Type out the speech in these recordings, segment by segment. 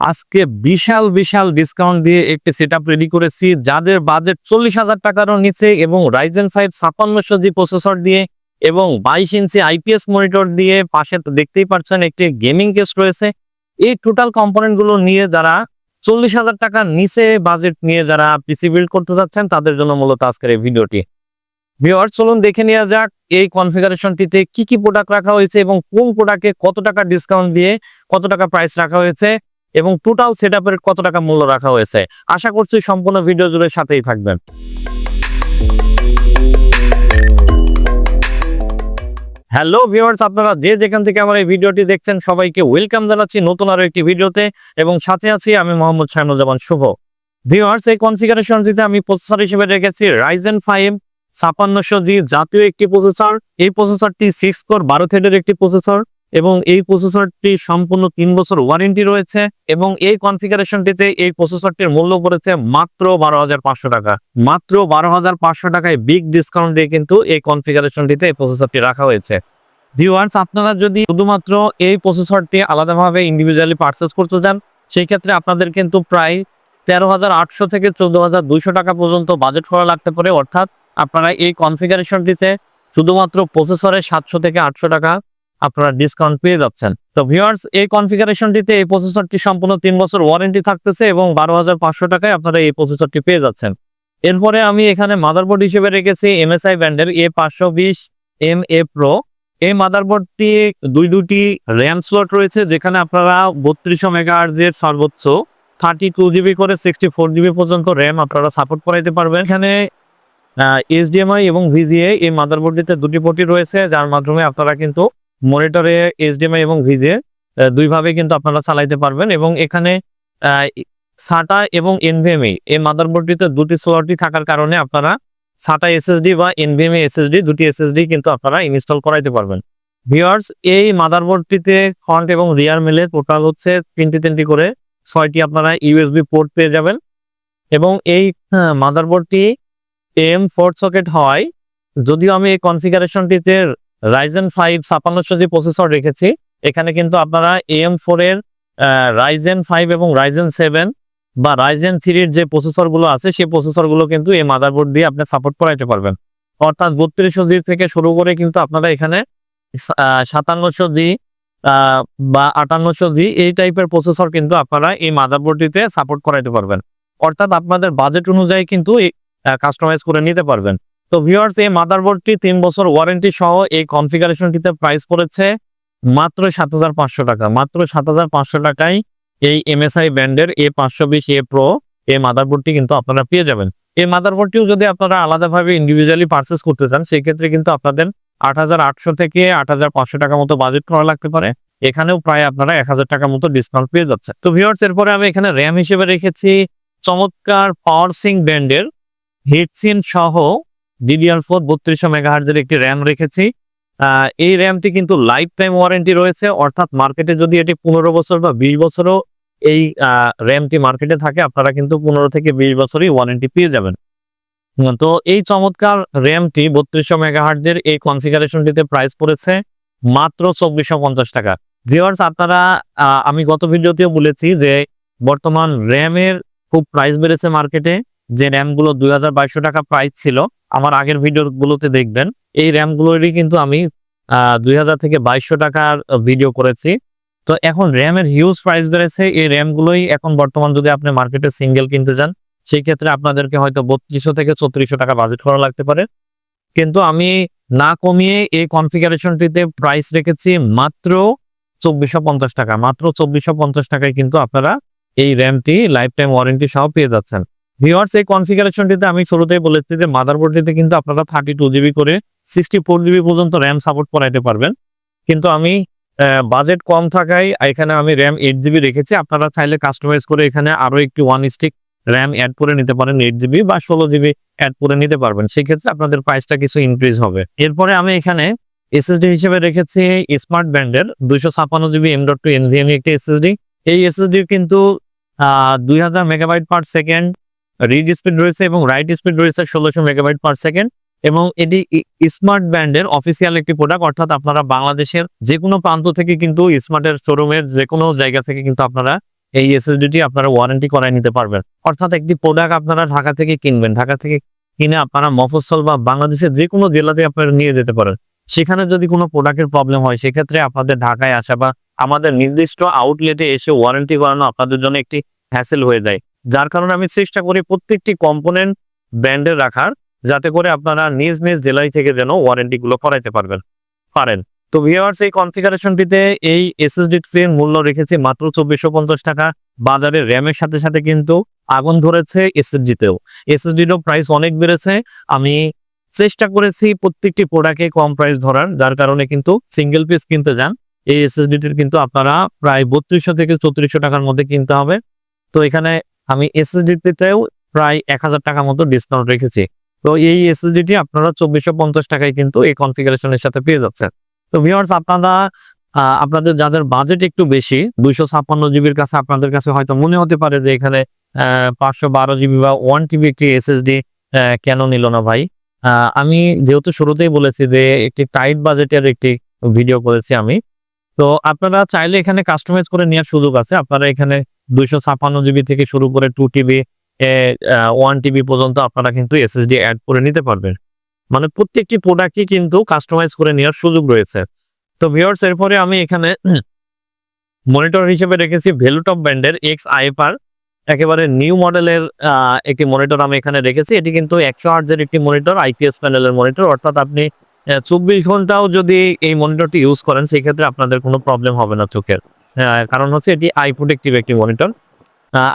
আজকে বিশাল বিশাল ডিসকাউন্ট দিয়ে একটি সেটআপ রেডি করেছি, যাদের বাজেট 40,000 টাকারও নিচে এবং Ryzen 5 5600G প্রসেসর দিয়ে এবং 22 ইঞ্চি আইপিএস মনিটর দিয়ে, পাশে তো দেখতেই পাচ্ছেন একটি গেমিং কেস রয়েছে। এই টোটাল কম্পোনেন্ট গুলো নিয়ে যারা 40,000 টাকার নিচে বাজেট নিয়ে যারা পিসি বিল্ড করতে যাচ্ছেন, তাদের জন্য মূলত আজকের এই ভিডিওটি। ভিউয়ার্স, চলুন দেখে নেওয়া যাক এই কনফিগারেশনটিতে কি কি প্রোডাক্ট রাখা হয়েছে এবং কোন প্রোডাক্টে কত টাকা ডিসকাউন্ট দিয়ে কত টাকা প্রাইস রাখা হয়েছে এবং টোটাল সেটআপের কত টাকা মূল্য রাখা হয়েছে। আশা করছি সম্পূর্ণ ভিডিও জুড়ে সাথেই থাকবেন। হ্যালো ভিউয়ার্স, আপনারা যে যেখান থেকে আমার এই ভিডিওটি দেখছেন সবাইকে ওয়েলকাম জানাচ্ছি নতুন আরো একটি ভিডিওতে এবং সাথে আছি আমি মোহাম্মদ শাহনুজ্জামান শুভ। ভিউয়ার্স, এই কনফিগারেশনটিতে আমি প্রসেসর হিসেবে রেখেছি Ryzen 5 5600G জাতীয় একটি প্রসেসর। এই প্রসেসরটি 6 কোর 12 থ্রেডের একটি প্রসেসর এবং এই প্রসেসরটি সম্পূর্ণ 3 বছর ওয়ারেন্টি রয়েছে এবং এই কনফিগারেশনটিতে এই প্রসেসরটির মূল্য পড়েছে মাত্র 12,500 টাকা। মাত্র 12,500 টাকায় বিগ ডিসকাউন্ট দিয়ে কিন্তু এই কনফিগারেশনটিতে এই প্রসেসরটি রাখা হয়েছে। ভিউয়ার্স, আপনারা যদি শুধুমাত্র এই প্রসেসরটি আলাদাভাবে ইন্ডিভিজুয়ালি পারচেজ করতে চান, সেই ক্ষেত্রে আপনাদের কিন্তু প্রায় 13,800 থেকে 14,200 টাকা পর্যন্ত বাজেট করা লাগতে পারে। অর্থাৎ আপনারা এই কনফিগারেশনটিতে শুধুমাত্র প্রসেসরে 700 থেকে 800 টাকা আপনারা ডিসকাউন্ট পেয়ে যাচ্ছেন। তো ভিউয়ার্স, এই কনফিগারেশনটিতে এই প্রসেসরটি সম্পূর্ণ 3 বছর ওয়ারেন্টি থাকতেছে এবং 12,500 টাকায় আপনারা এই প্রসেসরটি পেয়ে যাচ্ছেন। এরপরে আমি এখানে মাদারবোর্ড হিসেবে রেখেছি MSI ব্র্যান্ডের A520MA Pro। এই মাদারবোর্ডটি দুটি র্যাম স্লট রয়েছে, যেখানে আপনারা 3200 মেগাহার্জ এর সর্বোচ্চ 32GB করে 64GB পর্যন্ত র্যাম আপনারা সাপোর্ট করাইতে পারবেন। এখানে HDMI এবং VGA এই মাদারবোর্ডটিতে দুটি পোর্টই রয়েছে, যার মাধ্যমে আপনারা কিন্তু মনিটরে HDMI এবং VGA দুইভাবে কিন্তু আপনারা চালাইতে পারবেন। এবং এখানে SATA এবং NVMe এই মাদারবোর্ডটিতে দুটি স্লটই থাকার কারণে আপনারা SATA SSD বা NVMe SSD দুটি SSD কিন্তু আপনারা ইনস্টল করাইতে পারবেন। ভিউয়ার্স, এই মাদারবোর্ডটিতে ফ্রন্ট এবং রিয়ার মিলে টোটাল হচ্ছে 3টি করে 6টি আপনারা USB পোর্ট পেয়ে যাবেন এবং এই মাদারবোর্ডটি AM4 সকেট হওয়ায়, যদিও আমি এই কনফিগারেশনটিতে Ryzen 5 5600G প্রসেসর রেখেছি, এখানে কিন্তু আপনারা AM4 এর Ryzen 5 এবং Ryzen 7 বা Ryzen 3 এর যে প্রসেসরগুলো আছে সেই প্রসেসরগুলো কিন্তু এই মাদারবোর্ড দিয়ে আপনি সাপোর্ট করাইতে পারবেন। অর্থাৎ 3200G থেকে শুরু করে কিন্তু আপনারা এখানে 5700G বা 5800G এই টাইপের প্রসেসর কিন্তু আপনারা এই মাদারবোর্ডটিতে সাপোর্ট করাইতে পারবেন। অর্থাৎ আপনাদের বাজেট অনুযায়ী কিন্তু কাস্টমাইজ করে নিতে পারবেন। তো ভিউয়ার্স, এই মাদারবোর্ডটি 3 বছর ওয়ারেন্টি সহ এই কনফিগারেশনটিতে প্রাইস পড়েছে মাত্র 7,500 টাকা। মাত্র 7,500 টাকায় এই MSI ব্র্যান্ডের A520A Pro এই মাদারবোর্ডটি কিন্তু আপনারা পেয়ে যাবেন। এই মাদারবোর্ডটিও যদি আপনারা আলাদাভাবে ইন্ডিভিজুয়ালি পারচেজ করতে চান, সেই ক্ষেত্রে কিন্তু আপনাদের 8,800 থেকে 8,500 টাকা মতো বাজেট করা লাগতে পারে। এখানেও প্রায় আপনারা 1,000 টাকা মতো ডিসকাউন্ট পেয়ে যাচ্ছে। তো ভিউয়ার্স, এরপরে আমি এখানে র্যাম হিসেবে রেখেছি চমৎকার PowerSync ব্র্যান্ডের হিটসিন সহ DDR4 3200 মেগাহার্জ এর একটি র্যাম রেখেছি। এই র্যামটি কিন্তু লাইফ টাইম ওয়ারেন্টি রয়েছে, অর্থাৎ মার্কেটে যদি এটি 15 বছর বা 20 বছরও এই র্যামটি মার্কেটে থাকে, আপনারা কিন্তু 15 থেকে 20 বছরই ওয়ারেন্টি পেয়ে যাবেন। তো এই চমৎকার র্যামটি 3200 মেগাহার্জ এর এই কনফিগারেশনটিতে প্রাইস পড়েছে মাত্র 2450 টাকা। ভিউয়ার্স, আপনারা আমি গত ভিডিওতেও বলেছি যে বর্তমান র্যামের খুব প্রাইস বেড়েছে মার্কেটে। যে র্যামগুলো 2200 টাকা প্রাইস ছিল, আমার আগের ভিডিওগুলোতে দেখবেন এই র্যামগুলোরই কিন্তু আমি 2000 থেকে 2200 টাকার ভিডিও করেছি। তো এখন র্যামের হিউজ প্রাইস বেড়েছে। এই র্যামগুলোই এখন বর্তমান যদি আপনি মার্কেটে সিঙ্গেল কিনতে যান, সেই ক্ষেত্রে আপনাদেরকে হয়তো 3200 থেকে 3400 টাকা বাজেট করা লাগতে পারে। কিন্তু আমি না কমিয়ে এই কনফিগারেশনটিতে প্রাইস রেখেছি মাত্র 2450 টাকা। মাত্র 2450 টাকায় কিন্তু আপনারা এই র্যামটি লাইফ টাইম ওয়ারেন্টি সহ পেয়ে যাচ্ছেন। ভিউয়ার্স, এই কনফিগারেশনটিতে আমি শুরুতেই বলেছি যে মাদারবোর্ডটিতে কিন্তু আপনারা 32GB করে 64GB পর্যন্ত র্যাম সাপোর্ট করাইতে পারবেন। কিন্তু আমি বাজেট কম থাকায় এখানে আমি র্যাম 8GB রেখেছি। আপনারা চাইলে কাস্টমাইজ করে এখানে আরো একটি 1 স্টিক র্যাম অ্যাড করে নিতে পারেন, 8GB বা 16GB অ্যাড করে নিতে পারবেন। সেক্ষেত্রে আপনাদের প্রাইসটা কিছু ইনক্রিজ হবে। এরপরে আমি এখানে SSD হিসেবে রেখেছি স্মার্ট ব্র্যান্ডের 256GB M.2 NVMe একটি SSD। এই SSD কিন্তু 2000 megabyte per second read speed রয়েছে এবং রাইট স্পিড রয়েছে 1600 মেগাবাইট পার সেকেন্ড এবং এটি স্মার্ট ব্র্যান্ডের অফিসিয়াল একটি প্রোডাক্ট। অর্থাৎ আপনারা বাংলাদেশের যে কোনো প্রান্ত থেকে কিন্তু স্মার্টের শোরুমের যে কোনো জায়গা থেকে কিন্তু আপনারা এই এসএসডিটি আপনারা ওয়ারেন্টি করায় নিতে পারবেন। অর্থাৎ একটি প্রোডাক্ট আপনারা ঢাকা থেকে কিনবেন, ঢাকা থেকে কিনে আপনারা মফস্বল বা বাংলাদেশের যে কোনো জেলাতে আপনারা নিয়ে যেতে পারেন। সেখানে যদি কোনো প্রোডাক্টের প্রবলেম হয় সেক্ষেত্রে আপনাদের ঢাকায় আসা বা আমাদের নির্দিষ্ট আউটলেটে এসে ওয়ারেন্টি করানো আপনাদের জন্য একটি হ্যাসেল হয়ে যায়। যার কারণে আমি চেষ্টা করি প্রত্যেকটি কম্পোনেন্ট ব্র্যান্ডের রাখার, যাতে করে আপনারা নিজ নিজ জেলায় থেকে যেন ওয়ারেন্টি গুলো করাইতে পারেন। তো ভিউয়ার্স, এই কনফিগারেশনটিতে এই এসএসডি-টির মূল্য রেখেছি মাত্র 2450 টাকা। বাজারে র্যামের সাথে সাথে কিন্তু আগুন ধরেছে এসএসডিতেও। এসএসডিরও প্রাইস অনেক বেড়েছে। আমি চেষ্টা করেছি প্রত্যেকটি প্রোডাক্টে কম প্রাইস ধরার, যার কারণে কিন্তু সিঙ্গেল পিস কিনতে যান এই এসএসডিটির কিন্তু আপনারা প্রায় 3200 থেকে 3400 টাকার মধ্যে কিনতে হবে। তো এখানে আমি এসএসডিতেও প্রায় 1000 টাকা মতো ডিসকাউন্ট রেখেছি। তো এই এসএসডিটি আপনারা 2450 টাকায় কিন্তু এই কনফিগারেশনের সাথে পেয়ে যাচ্ছেন। তো ভিউয়ার্স, আপনাদের যাদের বাজেট একটু বেশি 256 জিবির কাছে, আপনাদের কাছে হয়তো মনে হতে পারে যে এখানে 512 জিবি বা 1 টিবি একটি এসএসডি কেন নিল না ভাই। আমি যেহেতু শুরুতেই বলেছি যে একটি টাইট বাজেটের একটি ভিডিও করেছি আমি। তো আপনারা চাইলে এখানে কাস্টমাইজ করে নেওয়ার সুযোগ আছে। আপনারা এখানে 256 জিবি থেকে শুরু করে 2 টিবি 1 টিবি পর্যন্ত আপনারা কিন্তু এসএসডি অ্যাড করে নিতে পারবেন। মানে প্রত্যেকটি প্রোডাক্টই কিন্তু কাস্টমাইজ করে নেওয়ার সুযোগ রয়েছে। তো ভিউয়ার্স, এরপরে আমি এখানে মনিটর হিসেবে রেখেছি ভেলুটপ ব্র্যান্ডের XIPR একেবারে নিউ মডেলের একটি মনিটর আমি এখানে রেখেছি। এটি কিন্তু 100 হার্টজের একটি মনিটর, আইপিএস প্যানেলের মনিটর। অর্থাৎ আপনি 24 ঘন্টাও যদি এই মনিটরটি ইউজ করেন সেক্ষেত্রে আপনাদের কোনো প্রবলেম হবে না চোখের। কারণ হচ্ছে এটি আই প্রোটেক্টিভ একটি মনিটর।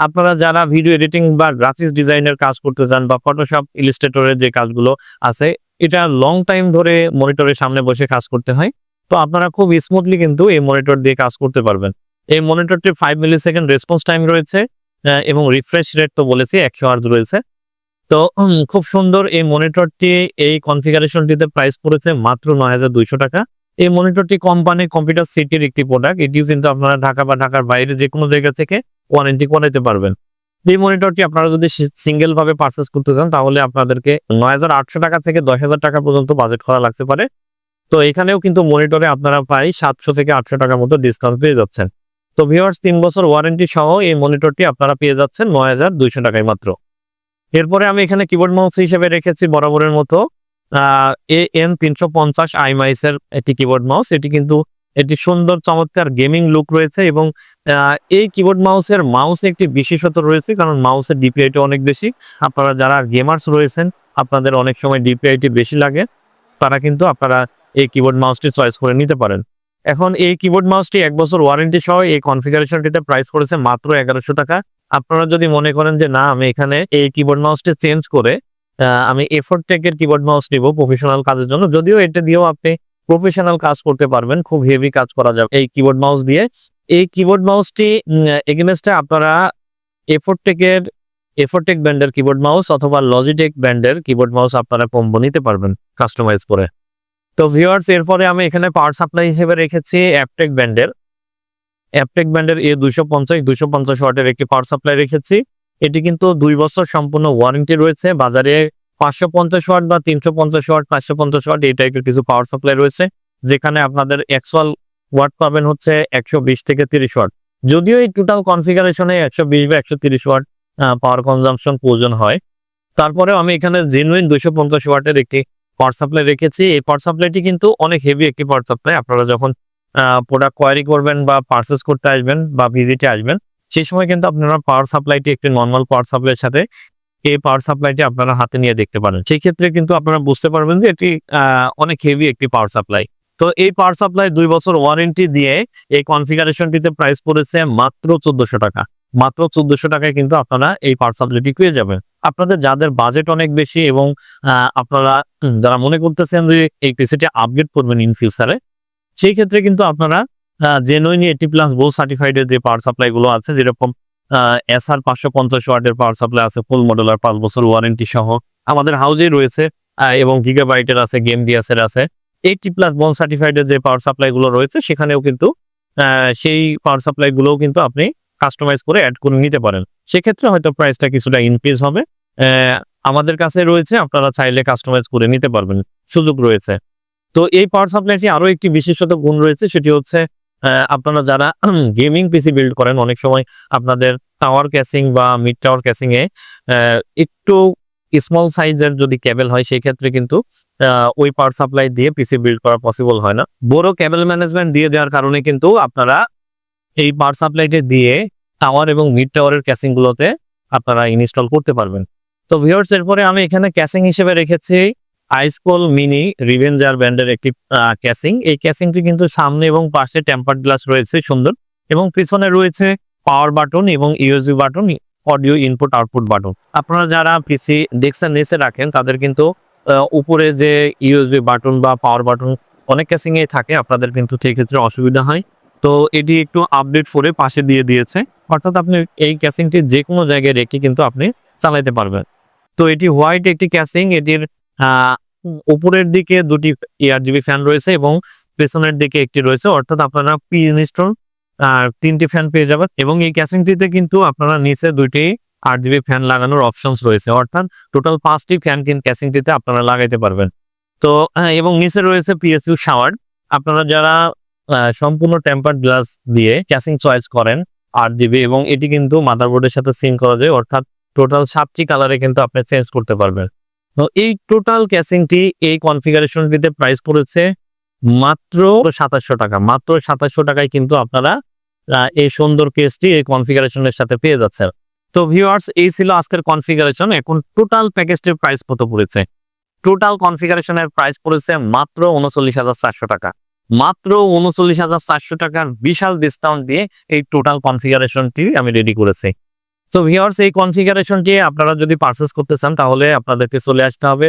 আপনারা যারা ভিডিও এডিটিং বা গ্রাফিক্স ডিজাইনের কাজ করতে চান বা ফটোশপ, ইলাস্ট্রেটরের যে কাজগুলো আছে, এটা লং টাইম ধরে মনিটরের সামনে বসে কাজ করতে হয়। তো আপনারা খুব স্মুথলি কিন্তু এই মনিটর দিয়ে কাজ করতে পারবেন। এই মনিটরটির 5 মিলিসেকেন্ড রেসপন্স টাইম রয়েছে এবং রিফ্রেশ রেট তো বলেছি 100 হার্জ রয়েছে। তো খুব সুন্দর এই মনিটরটি, এই কনফিগারেশনটিতে প্রাইস পড়েছে মাত্র 9200 টাকা। এই মনিটরটি কোম্পানি কম্পিউটার সিটির একটি প্রোডাক্ট। এটিও কিন্তু আপনারা ঢাকা বা ঢাকার বাইরে যে কোনো জায়গা থেকে ওয়ারেন্টি করাইতে পারবেন। এই মনিটরটি আপনারা যদি সিঙ্গেল ভাবে পারচেস করতে চান তাহলে আপনাদেরকে 9800 টাকা থেকে 10000 টাকা পর্যন্ত বাজেট করা লাগতে পারে। তো এখানেও কিন্তু মনিটরে আপনারা প্রায় 700 থেকে 800 টাকার মতো ডিসকাউন্ট পেয়ে যাচ্ছেন। তো ভিউয়ার্স, 3 বছর ওয়ারেন্টি সহ এই মনিটরটি আপনারা পেয়ে যাচ্ছেন 9200 টাকায় মাত্র। এরপরে আমি এখানে কিবোর্ড মাউস হিসেবে রেখেছি বরাবরের মতো AM350 iMice এর একটি কিবোর্ড মাউস। এটি সুন্দর চমৎকার গেমিং লুক রয়েছে এবং এই কিবোর্ড মাউসে একটি বিশেষত্ব রয়েছে, কারণ মাউসের ডিপিআইটি অনেক বেশি। আপনারা যারা গেমার্স রয়েছেন, আপনাদের অনেক সময় ডিপিআইটি বেশি লাগে, তারা কিন্তু আপনারা এই কিবোর্ড মাউসটি চয়েস করে নিতে পারেন। এখন এই কিবোর্ড মাউসটি 1 বছর ওয়ারেন্টি সহ এই কনফিগারেশনটিতে প্রাইস পড়েছে মাত্র 1100 টাকা। আপনারা যদি মনে করেন যে না, আমি এখানে এই কিবোর্ড মাউসটি চেঞ্জ করে আমি এফোর্টেক এর কিবোর্ড মাউস নিব প্রফেশনাল কাজের জন্য, যদিও এটা দিয়েও আপনি প্রফেশনাল কাজ করতে পারবেন, খুব হেভি কাজ করা যাবে এই কিবোর্ড মাউস দিয়ে। এই কিবোর্ড মাউসটি এগেইনস্টে আপনারা এফোর্টেক ব্র্যান্ডের কিবোর্ড মাউস অথবা লজিটেক ব্র্যান্ডের কিবোর্ড মাউস আপনারা কম্বো নিতে পারবেন কাস্টমাইজ করে। তো ভিউয়ার্স, এরপরে আমি এখানে পাওয়ার সাপ্লাই হিসেবে রেখেছি অ্যাপটেক ব্র্যান্ডের A250 ওয়াটের একটি পাওয়ার সাপ্লাই রেখেছি। এটি কিন্তু 2 বছর সম্পূর্ণ ওয়ারেন্টি রয়েছে। বাজারে 550 ওয়াট বা 350 ওয়াট, 550 ওয়াট এই টাইপের কিছু পাওয়ার সাপ্লাই রয়েছে, যেখানে আপনাদের অ্যাকচুয়াল ওয়াট পাবেন হচ্ছে 120 থেকে 30 ওয়াট। যদিও এই টোটাল কনফিগারেশনে 120 বা 130 ওয়াট পাওয়ার কনজাম্পশন প্রয়োজন হয়, তারপরেও আমি এখানে জেনুইন 250 ওয়াটের একটি পাওয়ার সাপ্লাই রেখেছি। এই পাওয়ার সাপ্লাইটি কিন্তু অনেক হেভি একটি পাওয়ার সাপ্লাই। আপনারা যখন প্রোডাক্ট কোয়ারি করবেন বা পারচেস করতে আসবেন বা ভিজিটে আসবেন, সেই সময় কিন্তু আপনারা পাওয়ার সাপ্লাইটি একটি নর্মাল পাওয়ার সাপ্লাইয়ের সাথে এই পাওয়ার সাপ্লাইটি আপনারা হাতে নিয়ে দেখতে পারেন। সেই ক্ষেত্রে কিন্তু আপনারা বুঝতে পারবেন যে এটি অনেক হেভি একটি পাওয়ার সাপ্লাই। তো এই পাওয়ার সাপ্লাই 2 বছর ওয়ারেন্টি দিয়ে এই কনফিগারেশনটিতে প্রাইস পড়েছে মাত্র 1400 টাকা। মাত্র 1400 টাকায় কিন্তু আপনারা এই পাওয়ার সাপ্লাইটি পেয়ে যাবেন। আপনাদের যাদের বাজেট অনেক বেশি এবং আপনারা যারা মনে করতেছেন যে এই পিসিটি আপগ্রেড করবেন ইন ফিউচারে, সেই ক্ষেত্রে কিন্তু আপনারা জেনুইন 80+ বোল সার্টিফাইডের যে পাওয়ার সাপ্লাই গুলো আছে, যেরকম SR 550 ওয়াটের পাওয়ার সাপ্লাই আছে ফুল মডেলার 5 বছর ওয়ারেন্টি সহ আমাদের হাউজেই রয়েছে, এবং গিগাবাইটের আছে, গেম ডিএসের আছে। 80+ বোল সার্টিফাইডের যে পাওয়ার সাপ্লাই গুলো রয়েছে সেখানেও কিন্তু সেই পাওয়ার সাপ্লাই গুলোও কিন্তু আপনি কাস্টমাইজ করে অ্যাড করে নিতে পারেন। সেক্ষেত্রে হয়তো প্রাইসটা কিছুটা ইনক্রিজ হবে। আমাদের কাছে রয়েছে, আপনারা চাইলে কাস্টমাইজ করে নিতে পারবেন, সুযোগ রয়েছে। তো এই পাওয়ার সাপ্লাইটি আরো একটি বিশেষত গুণ রয়েছে, সেটি হচ্ছে আপনারা যারা গেমিং পিসি বিল্ড করেন, অনেক সময় আপনাদের টাওয়ার ক্যাসিং বা মিড টাওয়ার ক্যাসিং এ একটু স্মল সাইজের যদি কেবল হয়, সেই ক্ষেত্রে কিন্তু ওই পাওয়ার সাপ্লাই দিয়ে পিসি বিল্ড করা পসিবল হয় না। বড় কেবল ম্যানেজমেন্ট দিয়ে দেওয়ার কারণে কিন্তু আপনারা এই পাওয়ার সাপ্লাইটা দিয়ে টাওয়ার এবং মিড টাওয়ারের ক্যাসিং গুলোতে আপনারা ইনস্টল করতে পারবেন। তো ভিউয়ার্স, এরপরে আমি এখানে ক্যাসিং হিসেবে রেখেছি আইসকোল মিনি রিভেঞ্জার ব্র্যান্ডের একটি ক্যাসিং। এই ক্যাসিংটি কিন্তু সামনে এবং পাশে টেম্পার্ড গ্লাস রয়েছে সুন্দর, এবং পিছনে রয়েছে পাওয়ার বাটন এবং USB button, audio input output button. আপনারা যারা পিসি ডেস্কের নিচে রাখেন তাদের কিন্তু উপরে যে ইউএসবি বাটন বা পাওয়ার বাটন অনেক ক্যাসিং এ থাকে, আপনাদের কিন্তু সেই ক্ষেত্রে অসুবিধা হয়। তো এটি একটু আপডেট করে পাশে দিয়ে দিয়েছে, অর্থাৎ আপনি এই ক্যাসিংটি যে কোনো জায়গায় রেখে কিন্তু আপনি চালাতে পারবেন। তো এটি হোয়াইট একটি ক্যাসিং, এটির উপরের দিকে দুটি আরজিবি ফ্যান রয়েছে এবং পেছনের দিকে একটি রয়েছে, অর্থাৎ আপনারা প্রি ইনস্টল 3টি ফ্যান পেয়ে যাবেন। এবং এই ক্যাসিংটিতে কিন্তু আপনারা নিচে দুইটি আরজিবি ফ্যান লাগানোর অপশনস রয়েছে, অর্থাৎ টোটাল 5টি ফ্যান কিন্তু ক্যাসিংটিতে আপনারা লাগাইতে পারবেন। তো এবং নিচে রয়েছে পিএসইউ শাওয়ার। আপনারা যারা সম্পূর্ণ টেম্পার্ড গ্লাস দিয়ে ক্যাসিং চয়েস করেন আরজিবি, এবং এটি কিন্তু মাদারবোর্ডের সাথে সিঙ্ক করা যায়, অর্থাৎ টোটাল 7টি কালারে কিন্তু আপনি চেঞ্জ করতে পারবেন। তো এই টোটাল ক্যাসিংটি এই কনফিগারেশনটিতে প্রাইস পড়েছে মাত্র 2700 টাকা। মাত্র 2700 টাকায় কিন্তু আপনারা এই সুন্দর কেসটি এই কনফিগারেশনের সাথে পেয়ে যাচ্ছেন। তো ভিউয়ার্স, এই ছিল আজকের কনফিগারেশন। এখন টোটাল প্যাকেজটির প্রাইস কত পড়েছে? টোটাল কনফিগারেশনের প্রাইস পড়েছে মাত্র 39,400 টাকা। মাত্র 39,400 টাকার বিশাল ডিসকাউন্ট দিয়ে এই টোটাল কনফিগারেশনটি আমি রেডি করেছি। তো ভিউয়ার্স, এই কনফিগারেশনটি আপনারা যদি পারচেজ করতে চান তাহলে আপনাদেরকে চলে আসতে হবে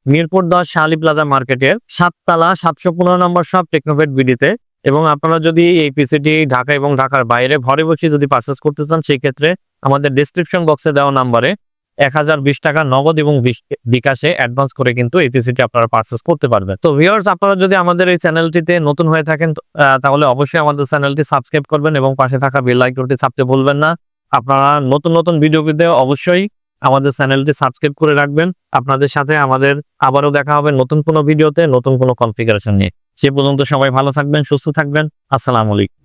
মিরপুর 10 শাহালি প্লাজা মার্কেটের 7 তলা 715 নম্বর শপ টেকনোভেট বিডিতে। এবং আপনারা যদি এই পিসিটি ঢাকা এবং ঢাকার বাইরে ঘরে বসে যদি পারচেজ করতে চান, সেই ক্ষেত্রে আমাদের ডেসক্রিপশন বক্সে দেওয়া নাম্বারে 1020 টাকা নগদ এবং বিকাশে অ্যাডভান্স করে কিন্তু এই পিসিটি আপনারা পারচেজ করতে পারবেন। তো ভিউয়ার্স, আপনারা যদি আমাদের এই চ্যানেলটিতে নতুন হয়ে থাকেন তাহলে অবশ্যই আমাদের চ্যানেলটি সাবস্ক্রাইব করবেন এবং পাশে থাকা বেল আইকনটি চাপতে ভুলবেন না। আপনারা নতুন নতুন ভিডিও পেতে অবশ্যই আমাদের চ্যানেলটি সাবস্ক্রাইব করে রাখবেন। আপনাদের সাথে আমাদের আবারও দেখা হবে নতুন কোনো ভিডিওতে, নতুন কোনো কনফিগারেশন নিয়ে। সে পর্যন্ত সবাই ভালো থাকবেন, সুস্থ থাকবেন। আসসালামু আলাইকুম।